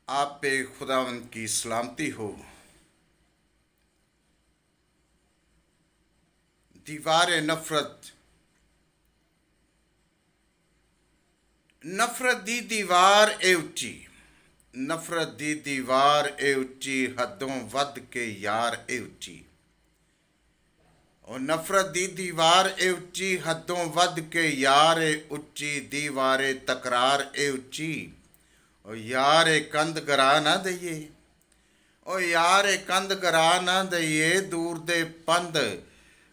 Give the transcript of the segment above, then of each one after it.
आप पे खुदावंद की सलामती हो। दीवार नफरत, नफरत दी दीवार ए उच्ची, नफरत दी दीवार ए उच्ची, हदों वध के यार ए उच्ची। और नफरत दी दीवार ए उच्ची, हदों वध के यार ए उच्ची, दीवारे तकरार ए उच्ची। और यार ए कंध गरा ना दईए, ओ यार ए कंध गरा ना दईए, दूर दे पंध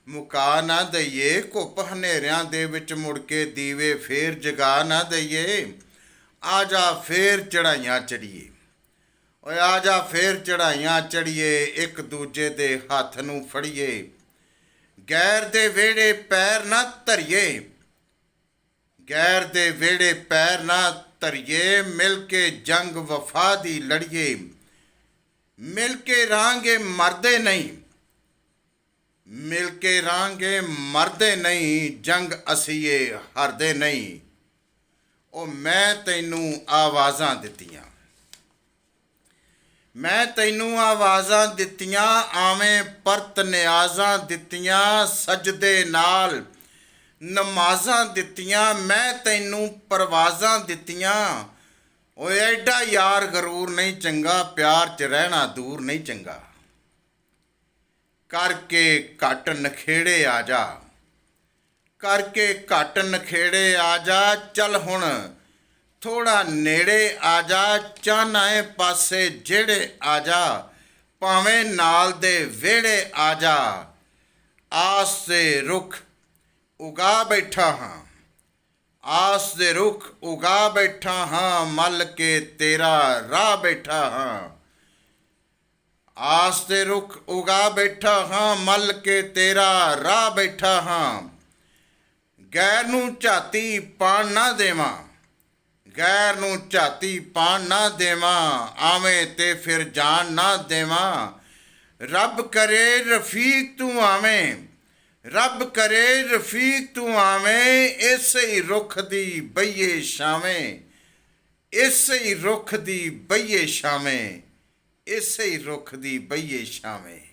मुका ना दईए, घुप हनेरियां दे विच मुड़ के दीवे फेर जगा ना दईए। आ जा फेर चढ़ाइयां चढ़ीए, ओए आ जा फेर चढ़ाइयां चढ़ीए, एक दूजे दे हत्थ नूं फड़ीए, गैर दे वेड़े पैर ना धरीए, गैर दे वेड़े पैर ना धरीए, मिल के जंग वफा दी लड़िए, मिल के रांगे मरदे नहीं, मिल के रांगे मरदे नहीं, जंग असीए हरदे नहीं। ओ मैं तैनू आवाज़ां दित्तियां, मैं तैनू आवाज़ां दित्तियां, आवें परत नियाज़ां दित्तियां, सजदे नाल नमाज़ां दित्तियां, मैं तैनू परवाज़ां दित्तियां। ओए एडा यार गरूर नहीं चंगा, प्यार च रहना दूर नहीं चंगा। करके घट नखेड़े आ जा, करके घट नखेड़े आ जा, चल हुण थोड़ा नेड़े आ जा, चाहना है पासे जेड़े आ जा, भावें नाल दे वेड़े आ जा। आस दे रुख उगा बैठा हाँ, आस दे रुख उगा बैठा हाँ, मल के तेरा राह बैठा हाँ। आस दे रुख उगा बैठा हाँ, मल के तेरा राह बैठा हाँ। गैर नूं झाती पाण ना देवां, गैर नूं झाती पाण ना देवां, आवें ते फिर जान ना देवां। रब करे रफीक तू आवें, रब करे रफीक तू आवें, इसे ही रुख दी बईए छावें, इसे ही रुख दी बईए छावें, इसे ही रुख दी बईए छावें।